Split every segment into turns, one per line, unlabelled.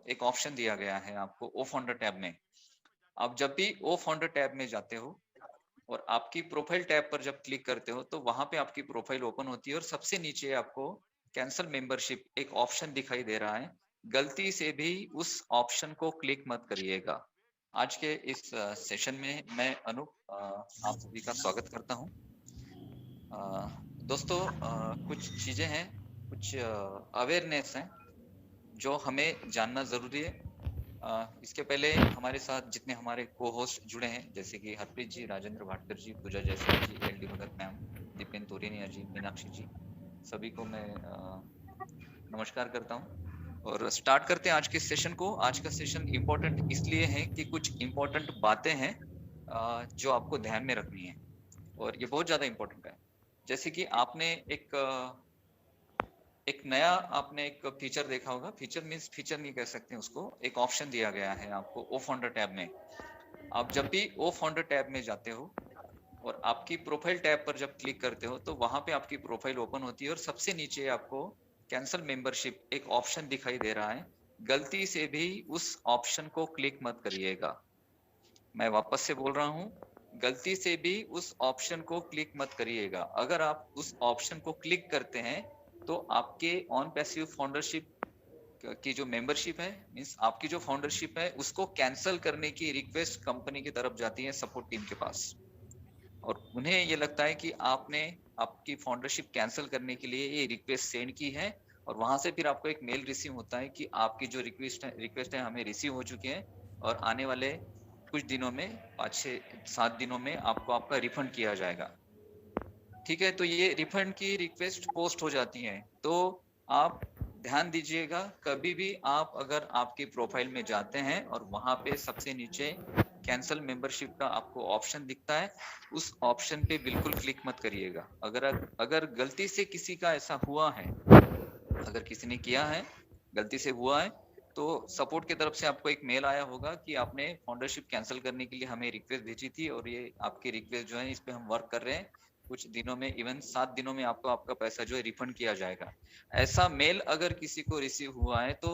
एक ऑप्शन दिया गया है आपको ओ फाउंडर टैब में। आप जब भी ओ फाउंडर टैब में जाते हो और आपकी प्रोफाइल टैब पर जब क्लिक करते हो तो वहां पे आपकी प्रोफाइल ओपन होती है और सबसे नीचे आपको कैंसल मेंबरशिप एक ऑप्शन दिखाई दे रहा है। गलती से भी उस ऑप्शन को क्लिक मत करिएगा। आज के इस सेशन में मैं अनूप आप सभी का स्वागत करता हूं। दोस्तों, कुछ चीजें हैं, कुछ अवेयरनेस है जो हमें जानना जरूरी है। इसके पहले हमारे साथ जितने हमारे को होस्ट जुड़े हैं, जैसे कि हरप्रीत जी, राजेंद्र भाटकर जी, पूजा जयसवाल जी, एल डी भगत मैम, दीपेन तोरेनिया जी, मीनाक्षी जी, सभी को मैं नमस्कार करता हूं और स्टार्ट करते हैं आज के सेशन को। आज का सेशन इम्पोर्टेंट इसलिए है कि कुछ इम्पोर्टेंट बातें हैं जो आपको ध्यान में रखनी है और ये बहुत ज्यादा इम्पोर्टेंट है। जैसे कि आपने एक नया आपने एक फीचर देखा होगा। फीचर मींस फीचर नहीं कह सकते उसको, एक ऑप्शन दिया गया है आपको ओ फाउंडर टैब में। आप जब भी ओ फाउंडर टैब में जाते हो और आपकी प्रोफाइल टैब पर जब क्लिक करते हो तो वहां पे आपकी प्रोफाइल ओपन होती है और सबसे नीचे आपको कैंसल मेंबरशिप एक ऑप्शन दिखाई दे रहा है। गलती से भी उस ऑप्शन को क्लिक मत करिएगा। मैं वापस से बोल रहा हूँ, गलती से भी उस ऑप्शन को क्लिक मत करिएगा। अगर आप उस ऑप्शन को क्लिक करते हैं तो आपके ऑन पैसिव फाउंडरशिप की जो मेंबरशिप है, मींस आपकी जो फाउंडरशिप है, उसको कैंसिल करने की रिक्वेस्ट कंपनी की तरफ जाती है सपोर्ट टीम के पास। और उन्हें ये लगता है कि आपने आपकी फाउंडरशिप कैंसिल करने के लिए ये रिक्वेस्ट सेंड की है और वहां से फिर आपको एक मेल रिसीव होता है कि आपकी जो रिक्वेस्ट है हमें रिसीव हो चुकी है और आने वाले कुछ दिनों में, 5 से 7 दिनों में आपको आपका रिफंड किया जाएगा। ठीक है, तो ये रिफंड की रिक्वेस्ट पोस्ट हो जाती है। तो आप ध्यान दीजिएगा, कभी भी आप अगर आपकी प्रोफाइल में जाते हैं और वहां पे सबसे नीचे कैंसल मेंबरशिप का आपको ऑप्शन दिखता है, उस ऑप्शन पे बिल्कुल क्लिक मत करिएगा। अगर गलती से किसी का ऐसा हुआ है, अगर किसी ने किया है, गलती से हुआ है, तो सपोर्ट की तरफ से आपको एक मेल आया होगा कि आपने फाउंडरशिप कैंसिल करने के लिए हमें रिक्वेस्ट भेजी थी और ये आपकी रिक्वेस्ट जो है इस पे हम वर्क कर रहे हैं। कुछ दिनों में, इवन 7 दिनों में आपको आपका पैसा जो है रिफंड किया जाएगा। ऐसा मेल अगर किसी को रिसीव हुआ है तो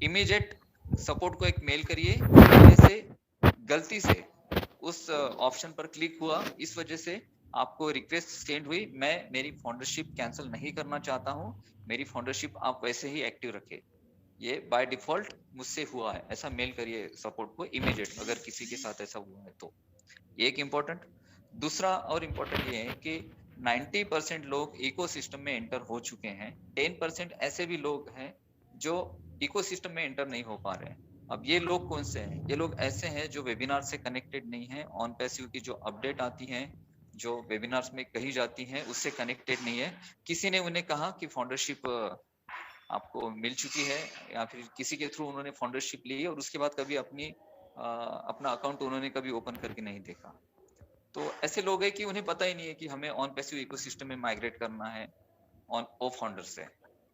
इमीडिएट सपोर्ट को एक मेल करिए, जैसे गलती से उस ऑप्शन पर क्लिक हुआ, इस वजह से आपको रिक्वेस्ट सेंड हुई, मैं मेरी फाउंडरशिप कैंसिल नहीं करना चाहता हूं, मेरी फाउंडरशिप आप वैसे ही एक्टिव रखें, ये बाय डिफॉल्ट मुझसे हुआ है, ऐसा मेल करिए सपोर्ट को इमीडिएट अगर किसी के साथ ऐसा हुआ है तो। ये एक इम्पोर्टेंट। दूसरा और इम्पोर्टेंट ये है कि 90% लोग इकोसिस्टम में एंटर हो चुके हैं, 10% ऐसे भी लोग हैं जो इकोसिस्टम में एंटर नहीं हो पा रहे हैं। अब ये लोग कौन से हैं? ये लोग ऐसे हैं जो वेबिनार से कनेक्टेड नहीं है, ऑन पैसिव की जो अपडेट आती है, जो वेबिनार्स में कही जाती है, उससे कनेक्टेड नहीं है। किसी ने उन्हें कहा कि फाउंडरशिप आपको मिल चुकी है, या फिर किसी के थ्रू उन्होंने फाउंडरशिप ली और उसके बाद कभी अपना अकाउंट उन्होंने कभी ओपन करके नहीं देखा। तो ऐसे लोग हैं कि उन्हें पता ही नहीं है कि हमें ऑन पैसिव इकोसिस्टम में माइग्रेट करना है ऑन ओ फाउंडर से।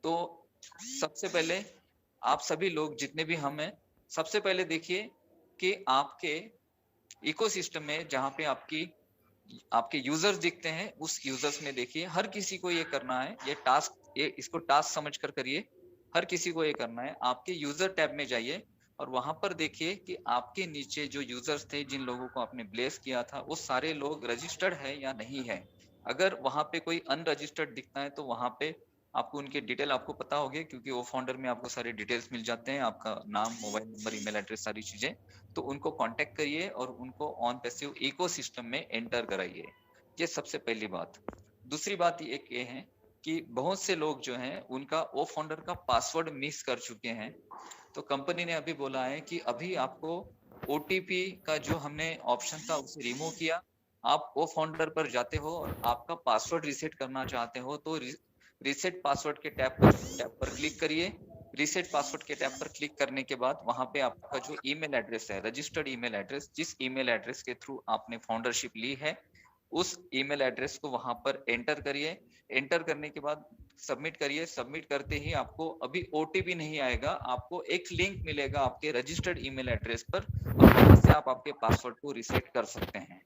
तो सबसे पहले आप सभी लोग जितने भी हम हैं, सबसे पहले देखिए कि आपके इकोसिस्टम में जहां पे आपके यूजर्स दिखते हैं, उस यूजर्स में देखिए। हर किसी को ये करना है, ये टास्क, ये इसको टास्क समझकर करिए। हर किसी को ये करना है। आपके यूजर टैब में जाइए और वहां पर देखिए कि आपके नीचे जो यूजर्स थे, जिन लोगों को आपने ब्लेस किया था, वो सारे लोग रजिस्टर्ड है या नहीं है। अगर वहां पे कोई अनरजिस्टर्ड दिखता है तो वहां पे आपको उनके डिटेल आपको पता होगी, क्योंकि वो फाउंडर में आपको सारे डिटेल्स मिल जाते हैं, आपका नाम, मोबाइल नंबर, ईमेल एड्रेस, सारी चीजें। तो उनको कांटेक्ट करिए और उनको ऑन पैसिव इकोसिस्टम में एंटर कराइए। ये सबसे पहली बात। दूसरी बात ये है कि बहुत से लोग जो हैं उनका ओ फाउंडर का पासवर्ड मिस कर चुके हैं। तो कंपनी ने अभी बोला है कि अभी आपको ओटीपी का जो हमने ऑप्शन था उसे रिमूव किया। आप ओ फाउंडर पर जाते हो और आपका पासवर्ड रिसेट करना चाहते हो तो रिसेट पासवर्ड के टैब पर क्लिक करिए। रिसेट पासवर्ड के टैब पर क्लिक करने के बाद वहां पे आपका जो ईमेल एड्रेस है, रजिस्टर्ड ईमेल एड्रेस, जिस ईमेल एड्रेस के थ्रू आपने फाउंडरशिप ली है, उस ईमेल एड्रेस को वहां पर एंटर करिए। एंटर करने के बाद सबमिट करिए। सबमिट करते ही आपको अभी ओटीपी नहीं आएगा, आपको एक लिंक मिलेगा आपके रजिस्टर्ड ईमेल एड्रेस पर और वहां से आप आपके पासवर्ड को रिसेट कर सकते हैं।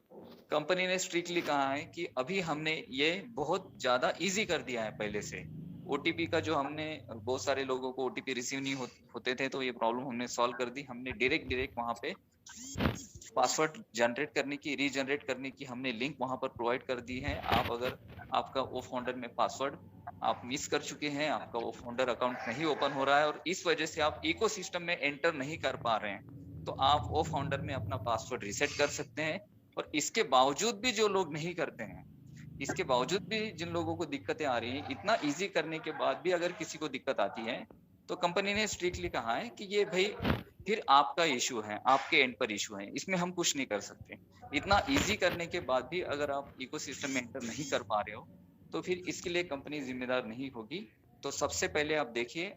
कंपनी ने स्ट्रिक्टली कहा है कि अभी हमने ये बहुत ज्यादा इजी कर दिया है पहले से। ओटीपी का जो हमने बहुत सारे लोगों को ओटीपी रिसीव नहीं होते थे, तो ये प्रॉब्लम हमने सॉल्व कर दी। हमने डायरेक्ट वहां पे पासवर्ड जनरेट करने की, रीजनरेट करने की हमने लिंक वहां पर प्रोवाइड कर दी है। आप अगर आपका ओ फाउंडर में पासवर्ड आप मिस कर चुके हैं, आपका वो फाउंडर अकाउंट नहीं ओपन हो रहा है और इस वजह से आप इकोसिस्टम में एंटर नहीं कर पा रहे हैं, तो आप ओ फाउंडर में अपना पासवर्ड रीसेट कर सकते हैं। और इसके बावजूद भी जो लोग नहीं करते हैं, इसके बावजूद भी जिन लोगों को दिक्कतें आ रही हैं, इतना इजी करने के बाद भी अगर किसी को दिक्कत आती है, तो कंपनी ने स्ट्रिक्टली कहा है कि ये भाई फिर आपका इशू है, आपके एंड पर इशू है, इसमें हम कुछ नहीं कर सकते। इतना इजी करने के बाद भी अगर आप इकोसिस्टम में एंटर नहीं कर पा रहे हो, तो फिर इसके लिए कंपनी जिम्मेदार नहीं होगी। तो सबसे पहले आप देखिए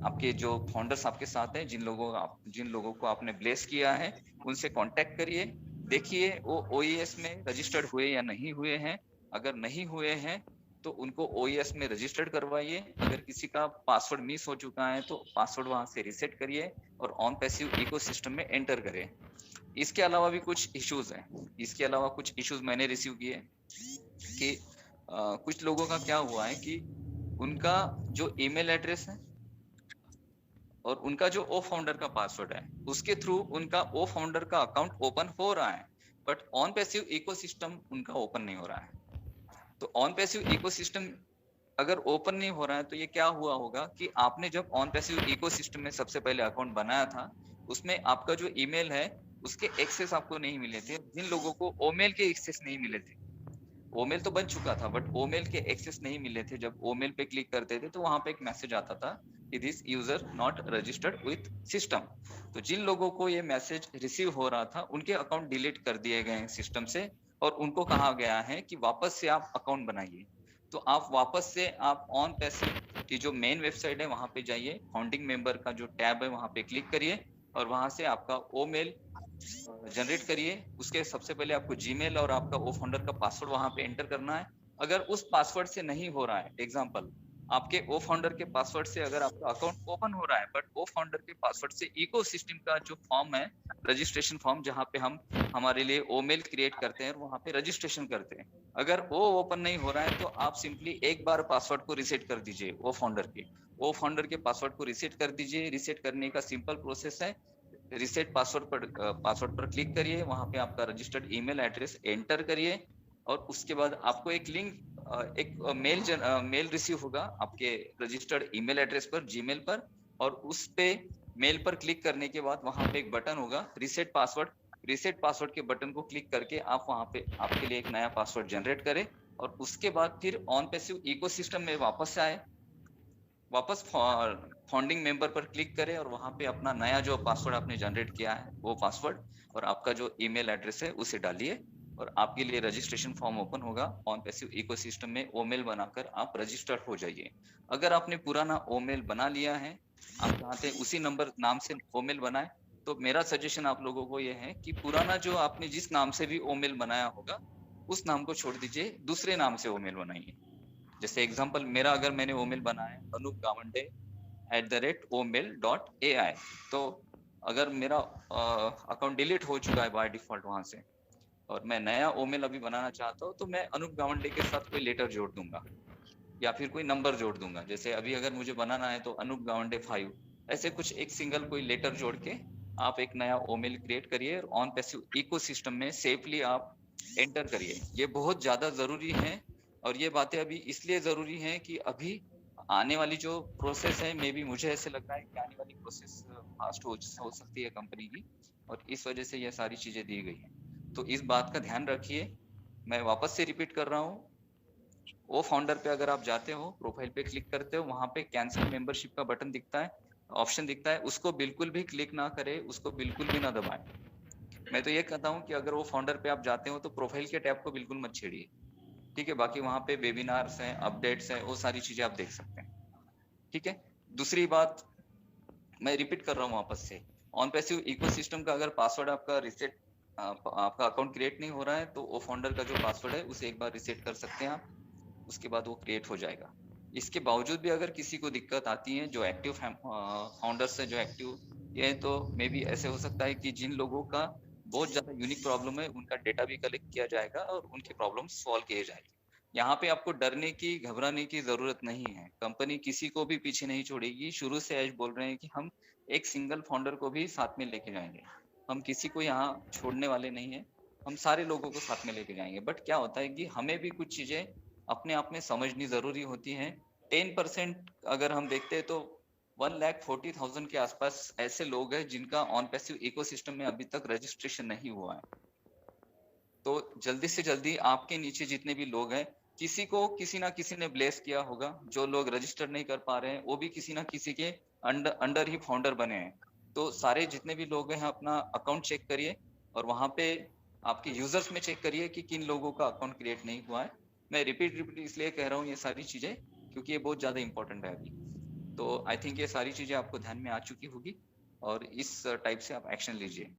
आपके जो फाउंडर्स आपके साथ हैं, जिन लोगों को आपने ब्लेस किया है, उनसे कांटेक्ट करिए, देखिए वो ओईएस में रजिस्टर्ड हुए या नहीं हुए हैं। अगर नहीं हुए हैं तो उनको ओईएस में रजिस्टर्ड करवाइए। अगर किसी का पासवर्ड मिस हो चुका है तो पासवर्ड वहां से रीसेट करिए और ऑन पैसिव इकोसिस्टम में एंटर करें। इसके अलावा भी कुछ इश्यूज हैं। इसके अलावा कुछ इश्यूज मैंने रिसीव किए कि कुछ लोगों का क्या हुआ है कि उनका जो ईमेल एड्रेस है और उनका जो ओ फाउंडर का पासवर्ड है, उसके थ्रू उनका ओ फाउंडर का अकाउंट ओपन हो रहा है, बट ऑन पैसिव इकोसिस्टम उनका ओपन नहीं हो रहा है। तो ऑन पैसिव इकोसिस्टम अगर ओपन नहीं हो रहा है, तो ये क्या हुआ होगा कि आपने जब ऑन पैसिव इकोसिस्टम में सबसे पहले अकाउंट बनाया था, उसमें आपका जो ईमेल है उसके एक्सेस आपको नहीं मिले थे। जिन लोगों को ओमेल के एक्सेस नहीं मिले थे, ओमेल तो बन चुका था बट ओमेल के एक्सेस नहीं मिले थे, जब ओमेल पे क्लिक करते थे तो वहां पे एक मैसेज आता था कि this user not registered with system. तो जिन लोगों को ये मैसेज रिसीव हो रहा था, उनके अकाउंट डिलीट कर दिए गए हैं सिस्टम से और उनको कहा गया है कि वापस से आप अकाउंट बनाइए। तो आप वापस से आप ऑन पैसिव की जो मेन वेबसाइट है वहां पे जाइए, फाउंडिंग मेंबर का जो टैब है वहां पे क्लिक करिए और वहां से आपका ओमेल जनरेट करिए। उसके सबसे पहले आपको जीमेल और आपका ओ फाउंडर का पासवर्ड वहां पे एंटर करना है। अगर उस पासवर्ड से नहीं हो रहा है, एग्जांपल आपके ओ फाउंडर के पासवर्ड से अगर आपका अकाउंट ओपन हो रहा है बट ओ फाउंडर के पासवर्ड से इकोसिस्टम का जो फॉर्म है, रजिस्ट्रेशन फॉर्म जहां पे हम हमारे लिए ओमेल क्रिएट करते हैं और वहां पे रजिस्ट्रेशन करते हैं, अगर वो ओपन नहीं हो रहा है तो आप सिंपली एक बार पासवर्ड को रीसेट कर दीजिए। ओ फाउंडर के पासवर्ड को रीसेट कर दीजिए। रीसेट करने का सिंपल प्रोसेस है, रिसेट पासवर्ड पर क्लिक करिए, वहां पे आपका रजिस्टर्ड ईमेल एड्रेस एंटर करिए और उसके बाद आपको एक लिंक एक मेल रिसीव होगा आपके रजिस्टर्ड ईमेल एड्रेस पर, जीमेल पर, और उस पे मेल पर क्लिक करने के बाद वहां पे एक बटन होगा रिसेट पासवर्ड के बटन को क्लिक करके आप वहां पे आपके लिए एक नया पासवर्ड जनरेट करें और उसके बाद फिर ऑन पैसिव इकोसिस्टम में वापस आए, वापस फाउंडिंग मेंबर पर क्लिक करें और वहां पे अपना नया जो पासवर्ड आपने जनरेट किया है वो पासवर्ड और आपका जो ईमेल एड्रेस है उसे डालिए और आपके लिए रजिस्ट्रेशन फॉर्म ओपन होगा। ऑन पैसिव इकोसिस्टम में ओमेल बनाकर आप रजिस्टर्ड हो जाइए। अगर आपने पुराना ओमेल बना लिया है, आप चाहते हैं उसी नाम से ओमेल बनाए, तो मेरा सजेशन आप लोगों को यह है कि पुराना जो आपने जिस नाम से भी ओमेल बनाया होगा उस नाम को छोड़ दीजिए, दूसरे नाम से ओमेल बनाइए। जैसे एग्जांपल मेरा अगर मैंने ओमेल बनाया है anup.gawande@omail.ai, तो अगर मेरा अकाउंट डिलीट हो चुका है बाय डिफॉल्ट वहां से और मैं नया ओमेल अभी बनाना चाहता हूँ, तो मैं अनूप गावंडे के साथ कोई लेटर जोड़ दूंगा या फिर कोई नंबर जोड़ दूंगा। जैसे अभी अगर मुझे बनाना है तो अनूप गावंडे 5, ऐसे कुछ एक सिंगल कोई लेटर जोड़ के आप एक नया ओमेल क्रिएट करिए और ऑन पैसिव इकोसिस्टम में सेफली आप एंटर करिए। ये बहुत ज्यादा जरूरी है और ये बातें अभी इसलिए जरूरी हैं कि अभी आने वाली जो प्रोसेस है, मे बी मुझे ऐसे लग रहा है कि आने वाली प्रोसेस फास्ट हो सकती है कंपनी की, और इस वजह से ये सारी चीजें दी गई हैं। तो इस बात का ध्यान रखिए। मैं वापस से रिपीट कर रहा हूँ, वो फाउंडर पे अगर आप जाते हो, प्रोफाइल पे क्लिक करते हो, वहां पे कैंसिल मेंबरशिप का बटन दिखता है, ऑप्शन दिखता है, उसको बिल्कुल भी क्लिक ना करें, उसको बिल्कुल भी ना दबाएं। मैं तो ये कहता हूँ कि अगर वो फाउंडर पे आप जाते हो तो प्रोफाइल के टैब को बिल्कुल मत छेड़िए, ठीक है। बाकी वहां पे वेबिनार्स हैं, अपडेट्स हैं, वो सारी चीजें आप देख सकते हैं, ठीक है। दूसरी बात मैं रिपीट कर रहा हूँ वापस से, ऑन पैसिव इकोसिस्टम का अगर पासवर्ड आपका रिसेट आपका अकाउंट क्रिएट नहीं हो रहा है तो वो फाउंडर का जो पासवर्ड है उसे एक बार रिसेट कर सकते हैं आप, उसके बाद वो क्रिएट हो जाएगा। इसके बावजूद भी अगर किसी को दिक्कत आती है, जो एक्टिव फाउंडर्स है, जो एक्टिव ये, तो मे बी ऐसे हो सकता है कि जिन लोगों का बहुत ज्यादा यूनिक प्रॉब्लम है उनका डेटा भी कलेक्ट किया जाएगा और उनकी प्रॉब्लम सॉल्व किए जाएगी। यहाँ पे आपको डरने की, घबराने की जरूरत नहीं है। कंपनी किसी को भी पीछे नहीं छोड़ेगी। शुरू से ऐश बोल रहे हैं कि हम एक सिंगल फाउंडर को भी साथ में लेके जाएंगे। हम किसी को यहाँ छोड़ने वाले नहीं है। हम सारे लोगों को साथ में लेके जाएंगे। बट क्या होता है कि हमें भी कुछ चीजें अपने आप में समझनी जरूरी होती हैं। 10% अगर हम देखते हैं तो 1,40,000 के आसपास ऐसे लोग हैं जिनका ऑन पैसिव इकोसिस्टम में अभी तक रजिस्ट्रेशन नहीं हुआ है। तो जल्दी से जल्दी आपके नीचे जितने भी लोग हैं, किसी को किसी ना किसी ने ब्लेस किया होगा। जो लोग रजिस्टर नहीं कर पा रहे हैं वो भी किसी ना किसी के अंडर ही फाउंडर बने हैं। तो सारे जितने भी लोग हैं अपना अकाउंट चेक करिए और वहां पे आपके यूजर्स में चेक करिए कि किन लोगों का अकाउंट क्रिएट नहीं हुआ है। मैं रिपीट इसलिए कह रहा हूँ ये सारी चीजें क्योंकि ये बहुत ज्यादा इंपॉर्टेंट है अभी। तो आई थिंक ये सारी चीजें आपको ध्यान में आ चुकी होगी और इस टाइप से आप एक्शन लीजिए।